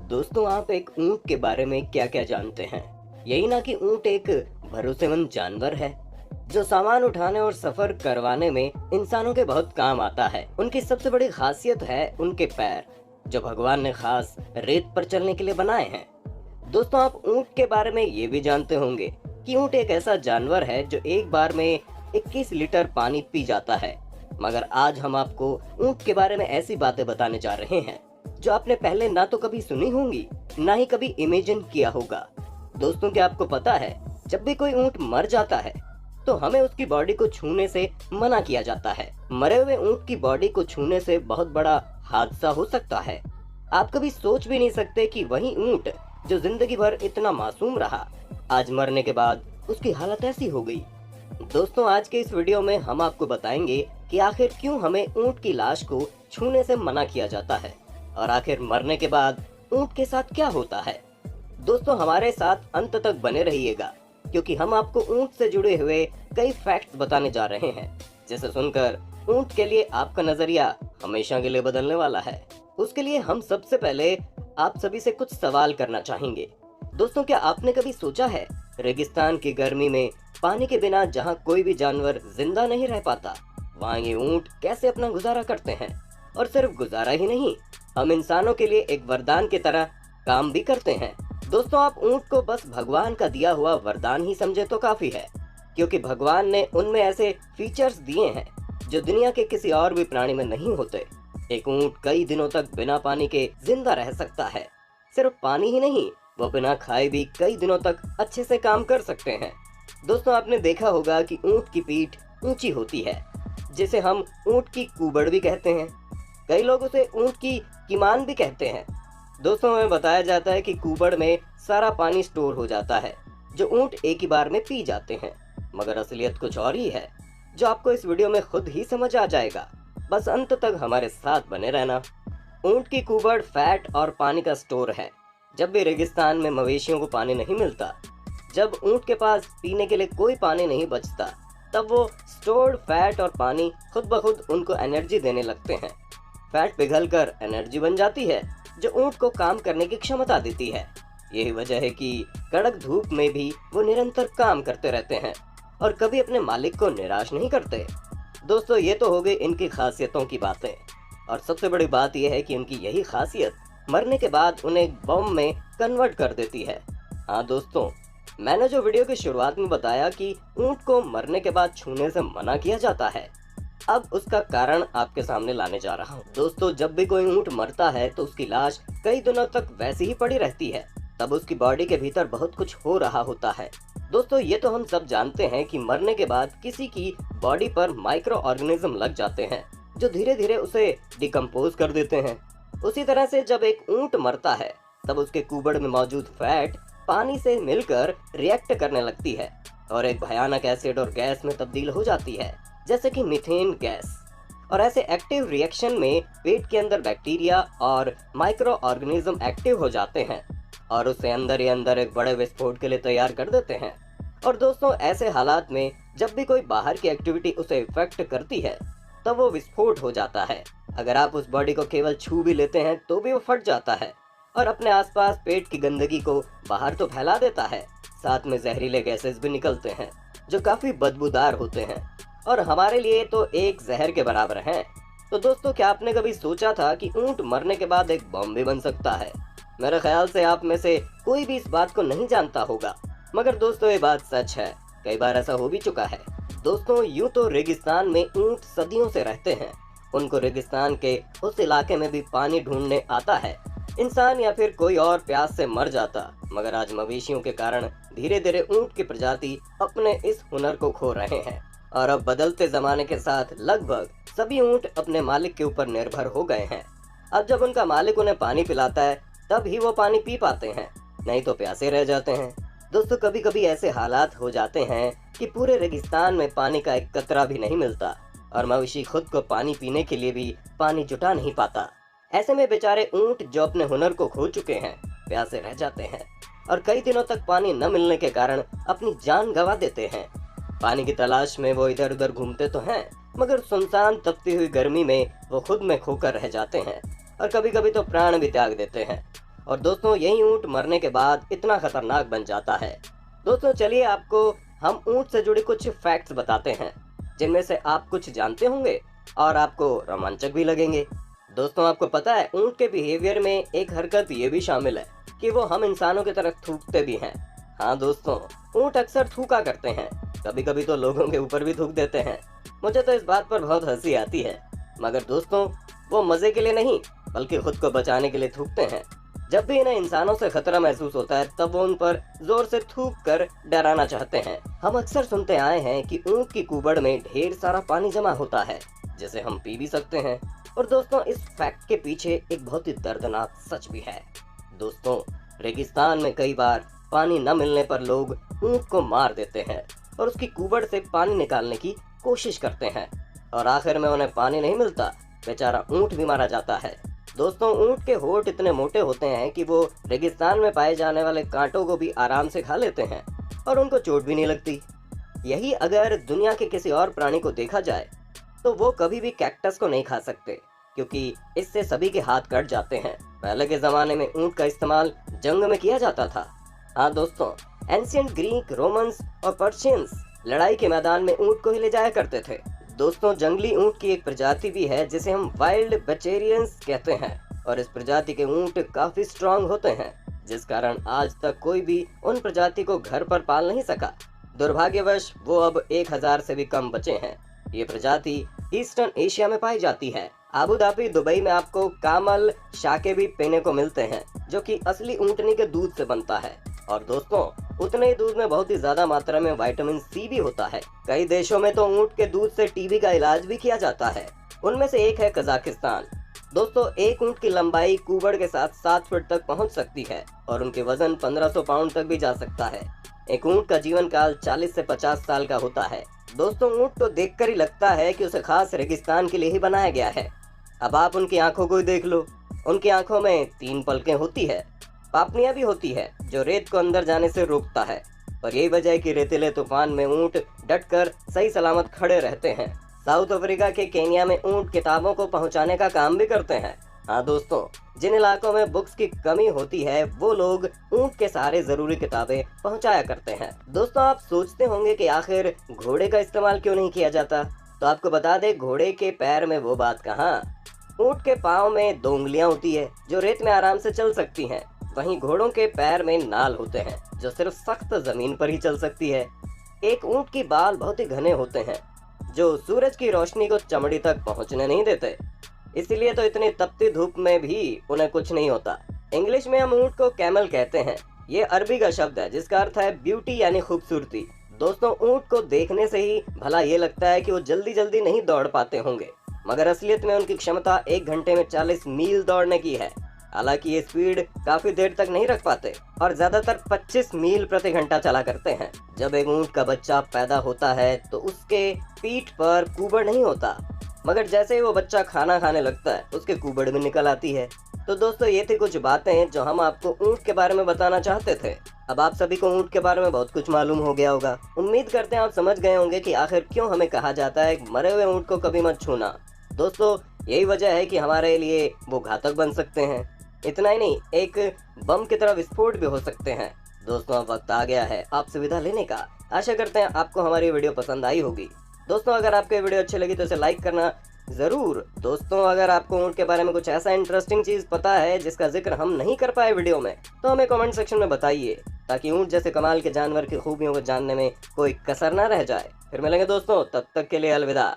दोस्तों, आप एक ऊंट के बारे में क्या क्या जानते हैं? यही ना कि ऊंट एक भरोसेमंद जानवर है जो सामान उठाने और सफर करवाने में इंसानों के बहुत काम आता है। उनकी सबसे बड़ी खासियत है उनके पैर, जो भगवान ने खास रेत पर चलने के लिए बनाए हैं। दोस्तों, आप ऊंट के बारे में ये भी जानते होंगे कि ऊंट एक ऐसा जानवर है जो एक बार में 21 लीटर पानी पी जाता है। मगर आज हम आपको ऊंट के बारे में ऐसी बातें बताने जा रहे हैं जो आपने पहले ना तो कभी सुनी होंगी, ना ही कभी इमेजिन किया होगा। दोस्तों, क्या आपको पता है, जब भी कोई ऊंट मर जाता है तो हमें उसकी बॉडी को छूने से मना किया जाता है। मरे हुए ऊंट की बॉडी को छूने से बहुत बड़ा हादसा हो सकता है। आप कभी सोच भी नहीं सकते कि वही ऊंट जो जिंदगी भर इतना मासूम रहा, आज मरने के बाद उसकी हालत ऐसी हो गई। दोस्तों, आज के इस वीडियो में हम आपको बताएंगे कि आखिर क्यों हमें ऊंट की लाश को छूने से मना किया जाता है और आखिर मरने के बाद ऊंट के साथ क्या होता है। दोस्तों, हमारे साथ अंत तक बने रहिएगा, क्योंकि हम आपको ऊंट से जुड़े हुए कई फैक्ट्स बताने जा रहे हैं, जिसे सुनकर ऊंट के लिए आपका नजरिया हमेशा के लिए बदलने वाला है। उसके लिए हम सबसे पहले आप सभी से कुछ सवाल करना चाहेंगे। दोस्तों, क्या आपने कभी सोचा है, रेगिस्तान की गर्मी में पानी के बिना जहाँ कोई भी जानवर जिंदा नहीं रह पाता, वहाँ ये ऊंट कैसे अपना गुजारा करते हैं। और सिर्फ गुजारा ही नहीं, हम इंसानों के लिए एक वरदान की तरह काम भी करते हैं। दोस्तों, आप ऊंट को बस भगवान का दिया हुआ वरदान ही समझे तो काफी है, क्योंकि भगवान ने उनमें ऐसे फीचर्स दिए हैं जो दुनिया के किसी और भी प्राणी में नहीं होते। एक ऊंट कई दिनों तक बिना पानी के जिंदा रह सकता है। सिर्फ पानी ही नहीं, वो बिना खाए भी कई दिनों तक अच्छे से काम कर सकते हैं। दोस्तों, आपने देखा होगा कि ऊंट की पीठ ऊंची होती है, जिसे हम ऊंट की कुबड़ भी कहते हैं। कई लोग उसे ऊंट की कीमान भी कहते हैं। दोस्तों, हमें बताया जाता है कि कुबड़ में सारा पानी स्टोर हो जाता है, जो ऊंट एक ही बार में पी जाते हैं। मगर असलियत कुछ और ही है, जो आपको इस वीडियो में खुद ही समझ आ जाएगा। बस अंत तक हमारे साथ बने रहना। ऊंट की कुबड़ फैट और पानी का स्टोर है। जब भी रेगिस्तान में मवेशियों को पानी नहीं मिलता, जब ऊंट के पास पीने के लिए कोई पानी नहीं बचता, तब वो स्टोर्ड फैट और पानी खुद ब खुद उनको एनर्जी देने लगते हैं। फैट पिघलकर एनर्जी बन जाती है, जो ऊंट को काम करने की क्षमता देती है। यही वजह है कि कड़क धूप में भी वो निरंतर काम करते रहते हैं और कभी अपने मालिक को निराश नहीं करते। दोस्तों, ये तो हो गई इनकी खासियतों की बातें, और सबसे बड़ी बात यह है कि उनकी यही खासियत मरने के बाद उन्हें बम में कन्वर्ट कर देती है। हाँ दोस्तों, मैंने जो वीडियो की शुरुआत में बताया कि ऊंट को मरने के बाद छूने से मना किया जाता है, अब उसका कारण आपके सामने लाने जा रहा हूँ। दोस्तों, जब भी कोई ऊंट मरता है तो उसकी लाश कई दिनों तक वैसी ही पड़ी रहती है। तब उसकी बॉडी के भीतर बहुत कुछ हो रहा होता है। दोस्तों, ये तो हम सब जानते हैं कि मरने के बाद किसी की बॉडी पर माइक्रो ऑर्गेनिज्म लग जाते हैं, जो धीरे धीरे उसे डिकम्पोज कर देते हैं। उसी तरह से जब एक ऊंट मरता है, तब उसके कुबड़ में मौजूद फैट पानी से मिलकर रिएक्ट करने लगती है और एक भयानक एसिड और गैस में तब्दील हो जाती है, जैसे कि मीथेन गैस। और ऐसे एक्टिव रिएक्शन में पेट के अंदर बैक्टीरिया और माइक्रो ऑर्गेनिज्म एक्टिव हो जाते हैं और उसे अंदर ही अंदर एक बड़े विस्फोट के लिए तैयार कर देते हैं। और दोस्तों, ऐसे हालात में जब भी कोई बाहर की एक्टिविटी उसे इफेक्ट करती है, तब वो विस्फोट हो जाता है। अगर आप उस बॉडी को केवल छू भी लेते हैं तो भी वो फट जाता है और अपने आसपास पेट की गंदगी को बाहर तो फैला देता है, साथ में जहरीले गैसेस भी निकलते हैं, जो काफी बदबूदार होते हैं और हमारे लिए तो एक जहर के बराबर हैं। तो दोस्तों, क्या आपने कभी सोचा था कि ऊंट मरने के बाद एक बम भी बन सकता है? मेरे ख्याल से आप में से कोई भी इस बात को नहीं जानता होगा, मगर दोस्तों, ये बात सच है। कई बार ऐसा हो भी चुका है। दोस्तों, यूं तो रेगिस्तान में ऊंट सदियों से रहते हैं। उनको रेगिस्तान के उस इलाके में भी पानी ढूंढने आता है। इंसान या फिर कोई और प्यास से मर जाता, मगर आज मवेशियों के कारण धीरे धीरे ऊंट की प्रजाति अपने इस हुनर को खो रहे हैं और अब बदलते जमाने के साथ लगभग सभी ऊंट अपने मालिक के ऊपर निर्भर हो गए हैं। अब जब उनका मालिक उन्हें पानी पिलाता है, तब ही वो पानी पी पाते हैं, नहीं तो प्यासे रह जाते हैं। दोस्तों, कभी कभी ऐसे हालात हो जाते हैं कि पूरे रेगिस्तान में पानी का एक कतरा भी नहीं मिलता और मवेशी खुद को पानी पीने के लिए भी पानी जुटा नहीं पाता। ऐसे में बेचारे ऊंट जो अपने हुनर को खो चुके हैं, प्यासे रह जाते हैं और कई दिनों तक पानी न मिलने के कारण अपनी जान गंवा देते हैं। पानी की तलाश में वो इधर उधर घूमते तो हैं, मगर सुनसान तपती हुई गर्मी में वो खुद में खोकर रह जाते हैं और कभी कभी तो प्राण भी त्याग देते हैं। और दोस्तों यही ऊंट मरने के बाद इतना खतरनाक बन जाता है। दोस्तों चलिए आपको हम ऊंट से जुड़ी कुछ फैक्ट्स बताते हैं, जिनमें से आप कुछ जानते होंगे और आपको रोमांचक भी लगेंगे। दोस्तों आपको पता है ऊंट के बिहेवियर में एक हरकत ये भी शामिल है कि वो हम इंसानों की तरह थूकते भी हैं। हाँ दोस्तों, ऊंट अक्सर थूका करते हैं, कभी कभी तो लोगों के ऊपर भी थूक देते हैं। मुझे तो इस बात पर बहुत हंसी आती है, मगर दोस्तों वो मजे के लिए नहीं बल्कि खुद को बचाने के लिए थूकते हैं। जब भी इन्हें इंसानों से खतरा महसूस होता है तब वो उन पर जोर से थूक कर डराना चाहते हैं। हम अक्सर सुनते आए हैं कि ऊंट की कुबड़ में ढेर सारा पानी जमा होता है जिसे हम पी भी सकते हैं। और दोस्तों इस फैक्ट के पीछे एक बहुत ही दर्दनाक सच भी है। दोस्तों रेगिस्तान में कई बार पानी न मिलने पर लोग ऊंट को मार देते हैं और उसकी कुबड़ से पानी निकालने की कोशिश करते हैं और आखिर में उन्हें पानी नहीं मिलता, बेचारा ऊंट भी मारा जाता है। दोस्तों ऊंट के होंठ इतने मोटे होते हैं कि वो रेगिस्तान में पाए जाने वाले कांटों को भी आराम से खा लेते हैं और उनको चोट भी नहीं लगती। यही अगर दुनिया के किसी और प्राणी को देखा जाए तो वो कभी भी कैक्टस को नहीं खा सकते, क्योंकि इससे सभी के हाथ कट जाते हैं। पहले के जमाने में ऊंट का इस्तेमाल जंग में किया जाता था। हाँ दोस्तों, एंशिएंट ग्रीक, रोमन्स और पर्शियंस लड़ाई के मैदान में ऊंट को ही ले जाया करते थे। दोस्तों जंगली ऊंट की एक प्रजाति भी है जिसे हम वाइल्ड बचेरियंस कहते हैं और इस प्रजाति के ऊंट काफी स्ट्रांग होते हैं, जिस कारण आज तक कोई भी उन प्रजाति को घर पर पाल नहीं सका। दुर्भाग्यवश वो अब 1000 से भी कम बचे हैं। ये प्रजाति ईस्टर्न एशिया में पाई जाती है। अबू धाबी, दुबई में आपको कामल शाके भी पीने को मिलते हैं जो कि असली ऊंटनी के दूध से बनता है। और दोस्तों उतने ही दूध में बहुत ही ज्यादा मात्रा में विटामिन सी भी होता है। कई देशों में तो ऊंट के दूध से टीबी का इलाज भी किया जाता है। उनमें से एक है कजाकिस्तान। दोस्तों एक ऊंट की लंबाई कुबड़ के साथ 7 फीट तक पहुंच सकती है और उनके वजन 1500 पाउंड तक भी जा सकता है। एक ऊंट का जीवन काल 40 से 50 साल का होता है। दोस्तों ऊंट को देखकर ही लगता है कि उसे खास रेगिस्तान के लिए ही बनाया गया है। अब आप उनकी आंखों को ही देख लो। उनकी आंखों में 3 पलकें होती है, पापनियां भी होती है जो रेत को अंदर जाने से रोकता है। और यही वजह है कि रेतीले तूफान में ऊंट डटकर सही सलामत खड़े रहते हैं। साउथ अफ्रीका के केन्या में ऊंट किताबों को पहुंचाने का काम भी करते हैं। हाँ दोस्तों, जिन इलाकों में बुक्स की कमी होती है वो लोग ऊंट के सहारे जरूरी किताबें पहुंचाया करते हैं। दोस्तों आप सोचते होंगे कि आखिर घोड़े का इस्तेमाल क्यों नहीं किया जाता, तो आपको बता दें घोड़े के पैर में वो बात कहाँ। ऊंट के पाँव में 2 उंगलियां होती है जो रेत में आराम से चल सकती हैं। वहीं घोड़ों के पैर में नाल होते हैं जो सिर्फ सख्त जमीन पर ही चल सकती है। एक ऊंट की बाल बहुत ही घने होते हैं जो सूरज की रोशनी को चमड़ी तक पहुंचने नहीं देते, इसलिए तो इतनी तपती धूप में भी उन्हें कुछ नहीं होता। इंग्लिश में हम ऊंट को कैमल कहते हैं। ये अरबी का शब्द है जिसका अर्थ है ब्यूटी यानी खूबसूरती। दोस्तों ऊंट को देखने से ही भला ये लगता है कि वो जल्दी जल्दी नहीं दौड़ पाते होंगे, मगर असलियत में उनकी क्षमता 1 घंटे में 40 मील दौड़ने की है। हालांकि ये स्पीड काफी देर तक नहीं रख पाते और ज्यादातर 25 मील प्रति घंटा चला करते हैं। जब एक ऊंट का बच्चा पैदा होता है तो उसके पीठ पर कुबड़ नहीं होता, मगर जैसे ही वो बच्चा खाना खाने लगता है उसके कुबड़ भी निकल आती है। तो दोस्तों ये थी कुछ बातें जो हम आपको ऊंट के बारे में बताना चाहते थे। अब आप सभी को ऊंट के बारे में बहुत कुछ मालूम हो गया होगा। उम्मीद करते हैं आप समझ गए होंगे कि आखिर क्यों हमें कहा जाता है मरे हुए ऊंट को कभी मत छूना। दोस्तों यही वजह है कि हमारे लिए वो घातक बन सकते हैं। इतना ही नहीं, एक बम की तरह विस्फोट भी हो सकते हैं। दोस्तों अब वक्त आ गया है आपसे विदा लेने का। आशा करते हैं आपको हमारी वीडियो पसंद आई होगी। दोस्तों अगर आपको ये वीडियो अच्छी लगी तो इसे लाइक करना जरूर। दोस्तों अगर आपको ऊंट के बारे में कुछ ऐसा इंटरेस्टिंग चीज पता है जिसका जिक्र हम नहीं कर पाए वीडियो में, तो हमें कमेंट सेक्शन में बताइए, ताकि ऊंट जैसे कमाल के जानवर की खूबियों को जानने में कोई कसर ना रह जाए। फिर मिलेंगे दोस्तों, तब तक के लिए अलविदा।